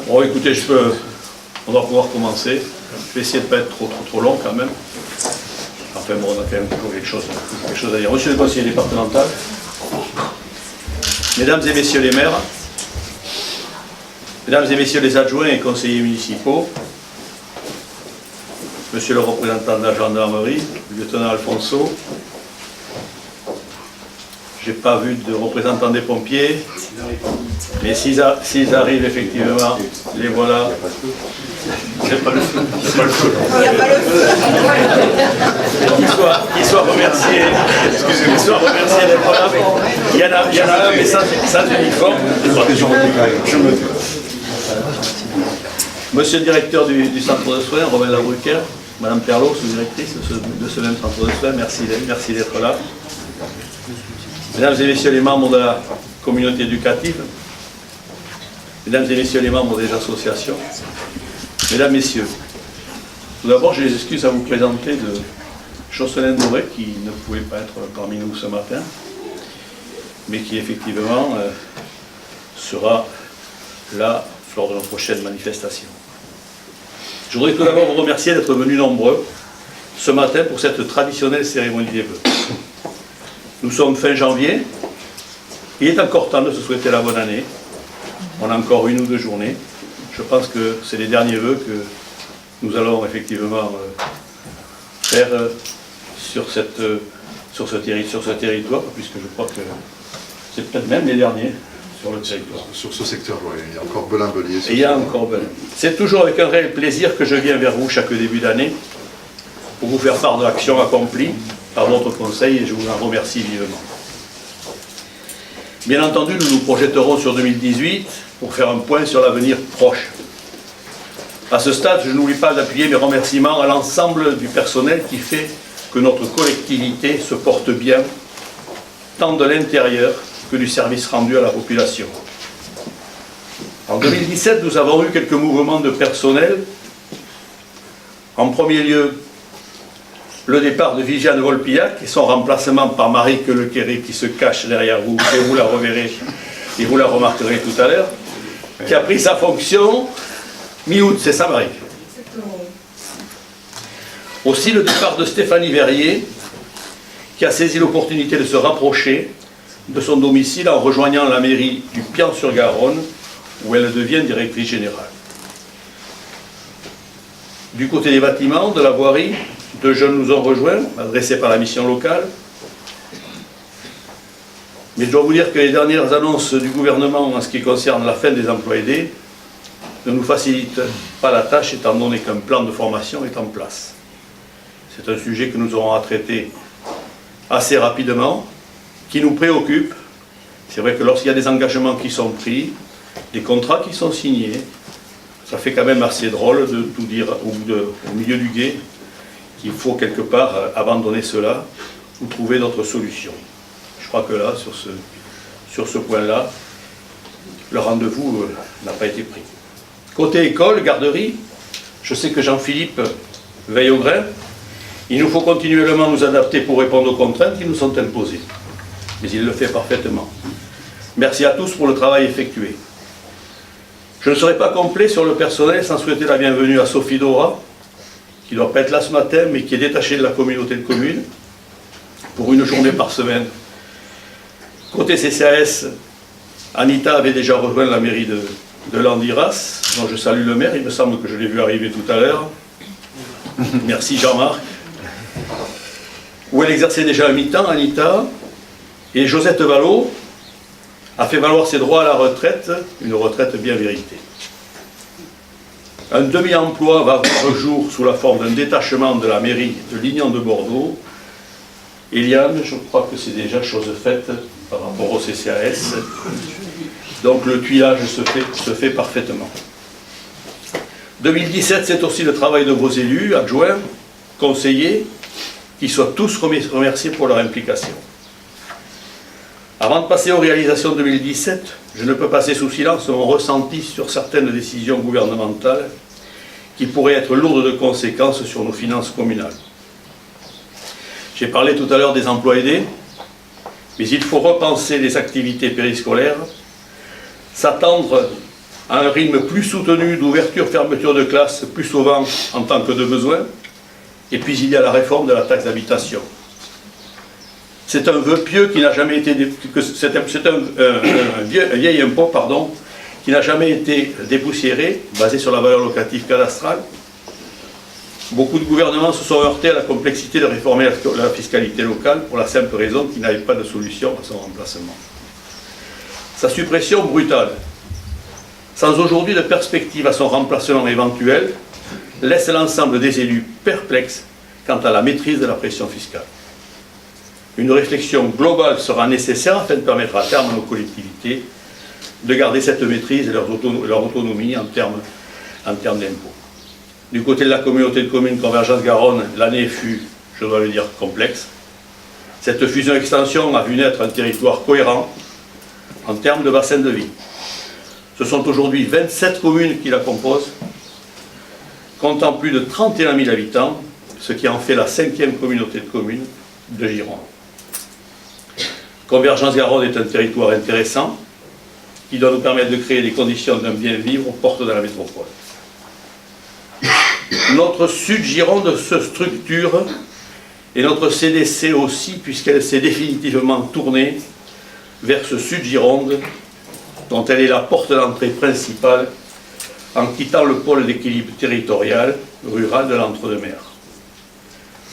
Bon, écoutez, on va pouvoir commencer. Je vais essayer de ne pas être trop long quand même. Enfin bon, on a quand même toujours quelque chose à dire. Monsieur le conseiller départemental, mesdames et messieurs les maires, mesdames et messieurs les adjoints et conseillers municipaux, monsieur le représentant de la gendarmerie, le lieutenant Alfonso, je n'ai pas vu de représentant des pompiers, mais s'ils arrivent effectivement, les voilà. C'est pas le feu. C'est pas le feu. Il n'y a pas le feu. Qu'ils soient remerciés. Excusez-moi. Qu'ils soient remerciés d'être là. Il y en a un, mais sans uniforme. Monsieur le directeur du centre de soins, Robin Labrucker, Madame Perlot, sous-directrice de ce même centre de soins, merci d'être là. Mesdames et messieurs les membres de la communauté éducative, mesdames et messieurs les membres des associations, mesdames, messieurs, tout d'abord, j'ai des excuses à vous présenter de Jocelyn Doré, qui ne pouvait pas être parmi nous ce matin, mais qui effectivement sera là lors de nos prochaines manifestations. Je voudrais tout d'abord vous remercier d'être venus nombreux ce matin pour cette traditionnelle cérémonie des vœux. Nous sommes fin janvier, il est encore temps de se souhaiter la bonne année. On a encore 1 ou 2 journées. Je pense que c'est les derniers vœux que nous allons effectivement faire sur ce territoire, puisque je crois que c'est peut-être même les derniers sur le territoire. Sur ce secteur, oui, il y a encore Belin-Belier. Et il y a encore Belin. C'est toujours avec un réel plaisir que je viens vers vous chaque début d'année pour vous faire part de l'action accomplie par votre conseil, et je vous en remercie vivement. Bien entendu, nous nous projetterons sur 2018 pour faire un point sur l'avenir proche. À ce stade, je n'oublie pas d'appuyer mes remerciements à l'ensemble du personnel qui fait que notre collectivité se porte bien, tant de l'intérieur que du service rendu à la population. En 2017, nous avons eu quelques mouvements de personnel. En premier lieu, le départ de Viviane Volpillac et son remplacement par Marie Lequéré qui se cache derrière vous, et vous la reverrez et vous la remarquerez tout à l'heure, qui a pris sa fonction mi-août, c'est ça Marie? Aussi le départ de Stéphanie Verrier qui a saisi l'opportunité de se rapprocher de son domicile en rejoignant la mairie du Pian-sur-Garonne où elle devient directrice générale. Du côté des bâtiments, de la voirie, 2 jeunes nous ont rejoints, adressés par la mission locale. Mais je dois vous dire que les dernières annonces du gouvernement en ce qui concerne la fin des emplois aidés ne nous facilitent pas la tâche étant donné qu'un plan de formation est en place. C'est un sujet que nous aurons à traiter assez rapidement, qui nous préoccupe. C'est vrai que lorsqu'il y a des engagements qui sont pris, des contrats qui sont signés, ça fait quand même assez drôle de tout dire au milieu du gué qu'il faut quelque part abandonner cela ou trouver d'autres solutions. Je crois que là, sur ce point-là, le rendez-vous n'a pas été pris. Côté école, garderie, je sais que Jean-Philippe veille au grain. Il nous faut continuellement nous adapter pour répondre aux contraintes qui nous sont imposées. Mais il le fait parfaitement. Merci à tous pour le travail effectué. Je ne serai pas complet sur le personnel sans souhaiter la bienvenue à Sophie Dora, qui ne doit pas être là ce matin, mais qui est détachée de la communauté de communes pour 1 journée par semaine. Côté CCAS, Anita avait déjà rejoint la mairie de Landiras, dont je salue le maire, il me semble que je l'ai vu arriver tout à l'heure. Merci Jean-Marc. Où elle exerçait déjà à mi-temps, Anita, et Josette Vallot a fait valoir ses droits à la retraite, une retraite bien méritée. Un demi-emploi va voir le jour sous la forme d'un détachement de la mairie de Lignan de Bordeaux. Eliane, je crois que c'est déjà chose faite par rapport au CCAS. Donc le tuilage se fait parfaitement. 2017, c'est aussi le travail de vos élus, adjoints, conseillers, qui soient tous remerciés pour leur implication. Avant de passer aux réalisations 2017, je ne peux passer sous silence mon ressenti sur certaines décisions gouvernementales qui pourrait être lourde de conséquences sur nos finances communales. J'ai parlé tout à l'heure des emplois aidés, mais il faut repenser les activités périscolaires, s'attendre à un rythme plus soutenu d'ouverture-fermeture de classe, plus souvent en tant que de besoin, et puis il y a la réforme de la taxe d'habitation. C'est un vœu pieux qui n'a jamais été... C'est un vieil impôt, pardon, qui n'a jamais été dépoussiéré, basé sur la valeur locative cadastrale. Beaucoup de gouvernements se sont heurtés à la complexité de réformer la fiscalité locale pour la simple raison qu'il n'avait pas de solution à son remplacement. Sa suppression brutale, sans aujourd'hui de perspective à son remplacement éventuel, laisse l'ensemble des élus perplexes quant à la maîtrise de la pression fiscale. Une réflexion globale sera nécessaire afin de permettre à terme à nos collectivités de garder cette maîtrise et leur autonomie en termes d'impôts. Du côté de la communauté de communes Convergence Garonne, l'année fut, je dois le dire, complexe. Cette fusion-extension a vu naître un territoire cohérent en termes de bassin de vie. Ce sont aujourd'hui 27 communes qui la composent, comptant plus de 31 000 habitants, ce qui en fait la 5e communauté de communes de Gironde. Convergence Garonne est un territoire intéressant qui doit nous permettre de créer les conditions d'un bien vivre aux portes de la métropole. Notre Sud Gironde se structure et notre CDC aussi, puisqu'elle s'est définitivement tournée vers ce Sud Gironde dont elle est la porte d'entrée principale en quittant le pôle d'équilibre territorial rural de l'Entre-deux-Mers.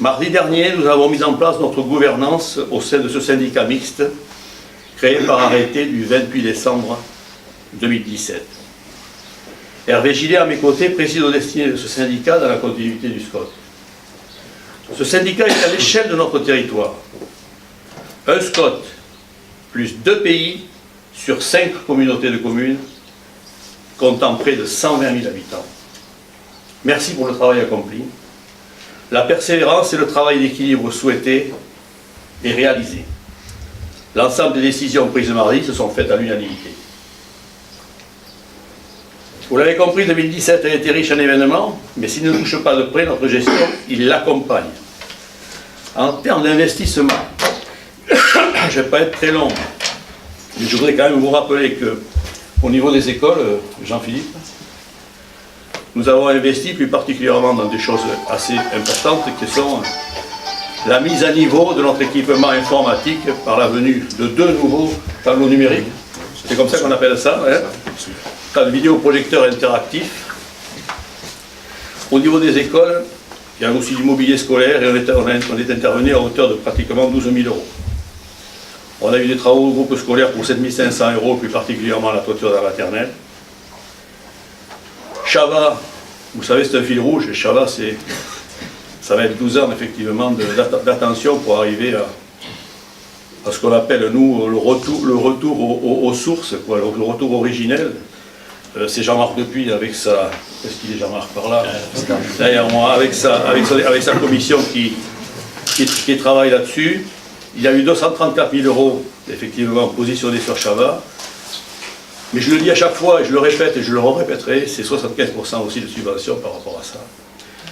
Mardi dernier, nous avons mis en place notre gouvernance au sein de ce syndicat mixte créé par arrêté du 28 décembre 2017. Hervé Gillet, à mes côtés, préside aux destinées de ce syndicat dans la continuité du SCOT. Ce syndicat est à l'échelle de notre territoire. Un SCOT plus 2 pays sur 5 communautés de communes comptant près de 120 000 habitants. Merci pour le travail accompli. La persévérance et le travail d'équilibre souhaité est réalisé. L'ensemble des décisions prises mardi se sont faites à l'unanimité. Vous l'avez compris, 2017 a été riche en événements, mais s'il ne touche pas de près notre gestion, il l'accompagne. En termes d'investissement, je ne vais pas être très long, mais je voudrais quand même vous rappeler qu'au niveau des écoles, Jean-Philippe, nous avons investi plus particulièrement dans des choses assez importantes qui sont la mise à niveau de notre équipement informatique par la venue de 2 nouveaux tableaux numériques. C'est comme ça qu'on appelle ça, hein, un vidéoprojecteur interactif. Au niveau des écoles, il y a aussi du mobilier scolaire et on est intervenu à hauteur de pratiquement 12 000 €. On a eu des travaux au groupe scolaire pour 7 500 €, plus particulièrement la toiture de la maternelle. Chava, vous savez, c'est un fil rouge, et Chava, ça va être 12 ans effectivement d'attention pour arriver à ce qu'on appelle, nous, le retour aux sources, quoi, le retour originel. C'est Jean-Marc Depuis avec sa... Est-ce qu'il est Jean-Marc par là? Derrière moi, avec sa commission qui travaille là-dessus. Il y a eu 234 000 € effectivement positionnés sur Chava. Mais je le dis à chaque fois, et je le répète et je le répéterai, c'est 75% aussi de subvention par rapport à ça.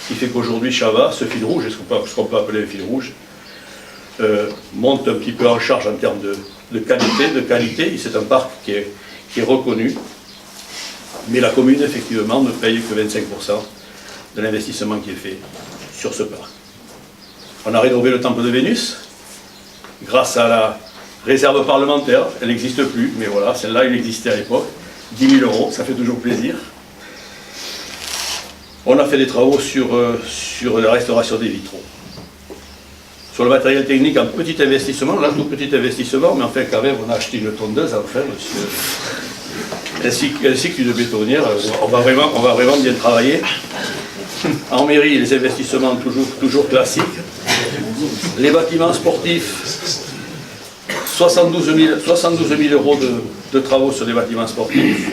Ce qui fait qu'aujourd'hui Chava, ce fil rouge, ce qu'on peut appeler un fil rouge, monte un petit peu en charge en termes de qualité. C'est un parc qui est reconnu. Mais la commune, effectivement, ne paye que 25% de l'investissement qui est fait sur ce parc. On a rénové le temple de Vénus, grâce à la réserve parlementaire. Elle n'existe plus, mais voilà, celle-là, elle existait à l'époque. 10 000 €, ça fait toujours plaisir. On a fait des travaux sur la restauration des vitraux. Sur le matériel technique, un petit investissement, là, tout petit investissement, mais enfin, quand même, on a acheté une tondeuse, enfin, monsieur. Ainsi qu'une bétonnière. On va vraiment bien travailler. En mairie, les investissements toujours classiques. Les bâtiments sportifs, 72 000 € de travaux sur les bâtiments sportifs.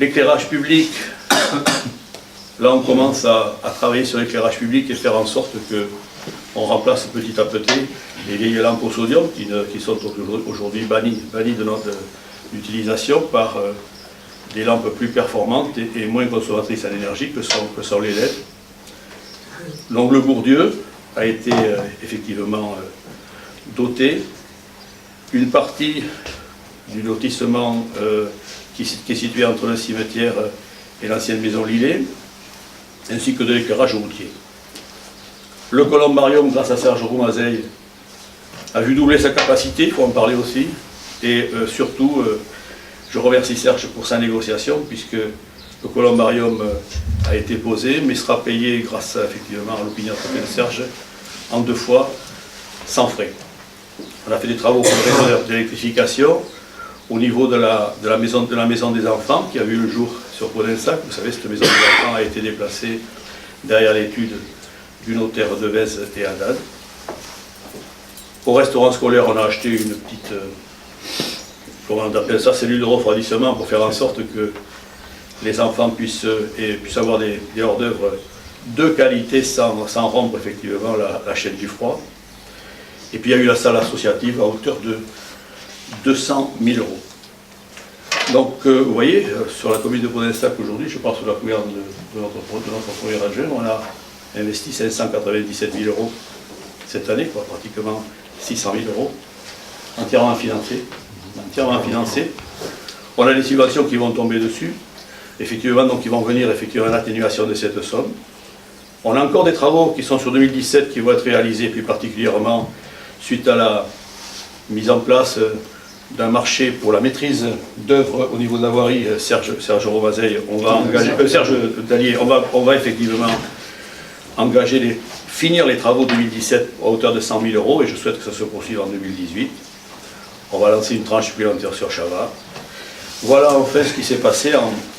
L'éclairage public, là on commence à travailler sur l'éclairage public et faire en sorte qu'on remplace petit à petit les vieilles lampes au sodium qui sont aujourd'hui bannies de notre utilisation par des lampes plus performantes et moins consommatrices en énergie que sont les LED. Donc le Bourdieu a été effectivement doté. Une partie du lotissement qui est situé entre le cimetière et l'ancienne maison Lillet, ainsi que de l'éclairage routier. Le columbarium, grâce à Serge Roumazeil, a vu doubler sa capacité, il faut en parler aussi, et surtout, je remercie Serge pour sa négociation, puisque le columbarium a été posé, mais sera payé grâce effectivement à l'opiniâtreté de Serge, en 2 fois, sans frais. On a fait des travaux pour le réseau d'électrification au niveau de la maison des enfants, qui a vu le jour sur Podensac. Vous savez, cette maison des enfants a été déplacée derrière l'étude du notaire Devez et Haddad. Au restaurant scolaire, on a acheté une petite, comment on appelle ça, cellule de refroidissement pour faire en sorte que les enfants puissent avoir des hors-d'œuvre de qualité sans rompre effectivement la chaîne du froid. Et puis il y a eu la salle associative à hauteur de 200 000 euros. Donc vous voyez, sur la commune de Podensac aujourd'hui, je parle sous la gouverne de notre premier adjoint, on a investi 597 000 euros cette année, quoi, pratiquement 600 000 euros, entièrement financés. On a des subventions qui vont tomber dessus, effectivement, donc qui vont venir effectivement à l'atténuation de cette somme. On a encore des travaux qui sont sur 2017 qui vont être réalisés, plus particulièrement suite à la mise en place d'un marché pour la maîtrise d'œuvre au niveau de la voirie. Serge Roumazeil, on va engager, Serge Dallier, on va effectivement finir les travaux 2017 à hauteur de 100 000 euros, et je souhaite que ça se poursuive en 2018. On va lancer une tranche supplémentaire sur Chavat. Voilà en fait ce qui s'est passé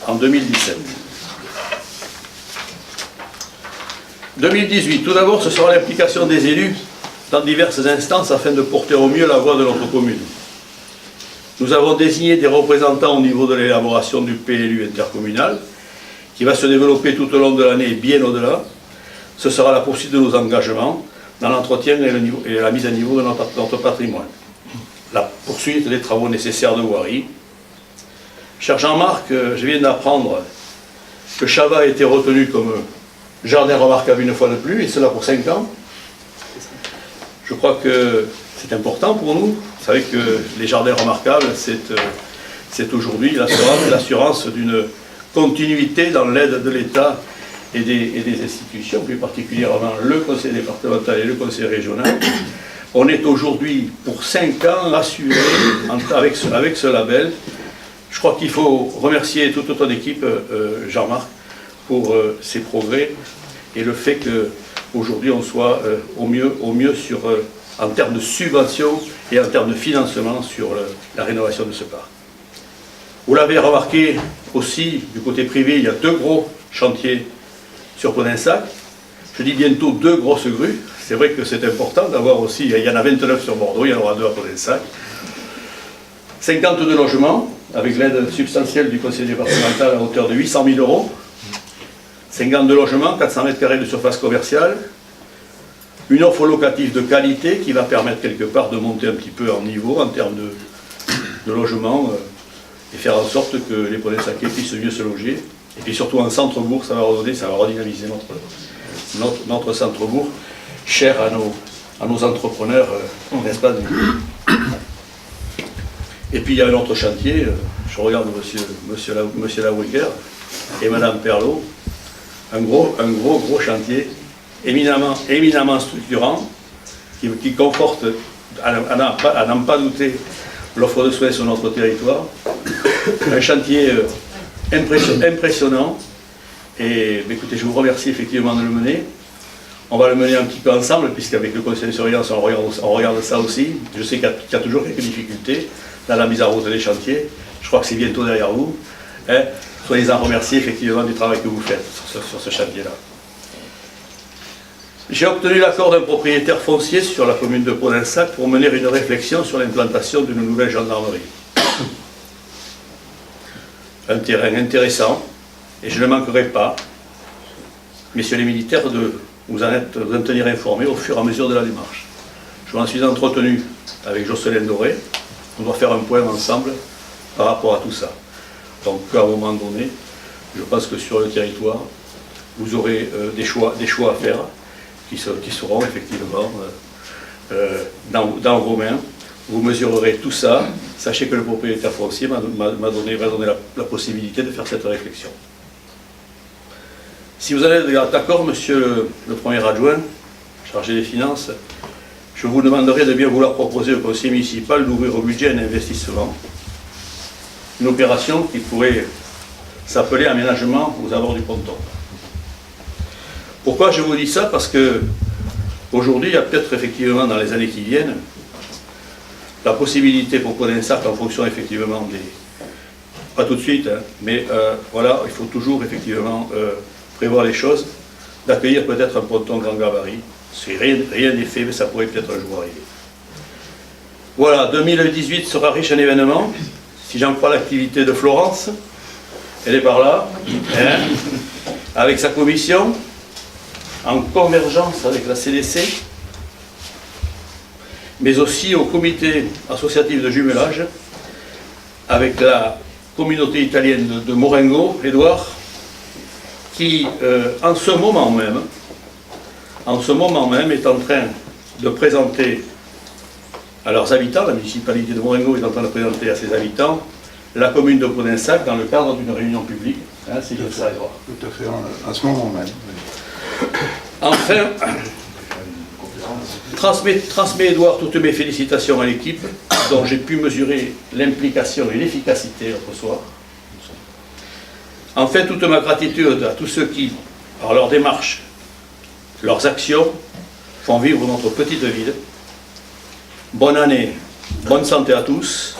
en 2017. 2018, tout d'abord, ce sera l'implication des élus dans diverses instances afin de porter au mieux la voix de notre commune. Nous avons désigné des représentants au niveau de l'élaboration du PLU intercommunal, qui va se développer tout au long de l'année et bien au-delà. Ce sera la poursuite de nos engagements dans l'entretien et la mise à niveau de notre patrimoine. La poursuite des travaux nécessaires de voirie. Cher Jean-Marc, je viens d'apprendre que Chavat a été retenu comme jardin remarquable une fois de plus, et cela pour 5 ans. Je crois que c'est important pour nous. Vous savez que les jardins remarquables, c'est aujourd'hui l'assurance d'une continuité dans l'aide de l'État et des institutions, plus particulièrement le conseil départemental et le conseil régional. On est aujourd'hui, pour 5 ans, assuré avec ce label. Je crois qu'il faut remercier toute ton équipe, Jean-Marc, pour ces progrès et le fait qu'aujourd'hui on soit au mieux en termes de subventions et en termes de financement sur la rénovation de ce parc. Vous l'avez remarqué aussi, du côté privé, il y a 2 gros chantiers sur Podensac. Je dis bientôt 2 grosses grues. C'est vrai que c'est important d'avoir aussi, il y en a 29 sur Bordeaux, il y en aura 2 à Podensac. 52 logements, avec l'aide substantielle du conseil départemental à hauteur de 800 000 euros. 52 logements, 400 mètres carrés de surface commerciale. Une offre locative de qualité qui va permettre quelque part de monter un petit peu en niveau en termes de logement et faire en sorte que les Podensacais puissent mieux se loger. Et puis surtout en centre-bourg, ça va redynamiser notre centre-bourg, cher à nos entrepreneurs, n'est-ce pas? Et puis il y a un autre chantier, je regarde monsieur Lawinker et madame Perlot, un gros chantier éminemment structurant qui conforte, à n'en pas douter, l'offre de soins sur notre territoire. Un chantier impressionnant. Et écoutez, je vous remercie effectivement de le mener. On va le mener un petit peu ensemble, puisqu'avec le conseil de surveillance, on regarde ça aussi. Je sais qu'il y a toujours quelques difficultés dans la mise en route des chantiers. Je crois que c'est bientôt derrière vous. Soyez-en remerciés effectivement du travail que vous faites sur ce chantier-là. J'ai obtenu l'accord d'un propriétaire foncier sur la commune de Podensac pour mener une réflexion sur l'implantation d'une nouvelle gendarmerie. Un terrain intéressant, et je ne manquerai pas, messieurs les militaires, de vous en tenir informés au fur et à mesure de la démarche. Je m'en suis entretenu avec Jocelyne Doré. On doit faire un point ensemble par rapport à tout ça. Donc qu'à un moment donné, je pense que sur le territoire, vous aurez des choix à faire qui seront effectivement dans vos mains. Vous mesurerez tout ça. Sachez que le propriétaire foncier m'a donné la possibilité de faire cette réflexion. Si vous allez d'accord, monsieur le premier adjoint, chargé des finances, je vous demanderai de bien vouloir proposer au conseil municipal d'ouvrir au budget un investissement, une opération qui pourrait s'appeler aménagement aux abords du ponton. Pourquoi je vous dis ça? Parce que aujourd'hui, il y a peut-être effectivement dans les années qui viennent la possibilité pour Podensac, en fonction effectivement des... Pas tout de suite, hein, mais voilà, il faut toujours effectivement prévoir les choses, d'accueillir peut-être un ponton grand gabarit. Rien n'est fait, mais ça pourrait peut-être un jour arriver. Voilà, 2018 sera riche en événements. Si j'en crois l'activité de Florence, elle est par là, hein, avec sa commission, en convergence avec la CDC, mais aussi au comité associatif de jumelage, avec la communauté italienne de Marengo, Édouard, qui, en ce moment même, est en train de présenter à leurs habitants, la municipalité de Marengo est en train de présenter à ses habitants la commune de Podensac dans le cadre d'une réunion publique. Hein, c'est comme ça, Édouard. Tout à fait, à ce moment même. Oui. Enfin, transmets Édouard toutes mes félicitations à l'équipe, dont j'ai pu mesurer l'implication et l'efficacité l'autre soir. Enfin, toute ma gratitude à tous ceux qui, par leur démarche, leurs actions, font vivre notre petite ville. Bonne année, bonne santé à tous.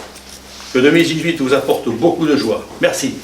Que 2018 vous apporte beaucoup de joie. Merci.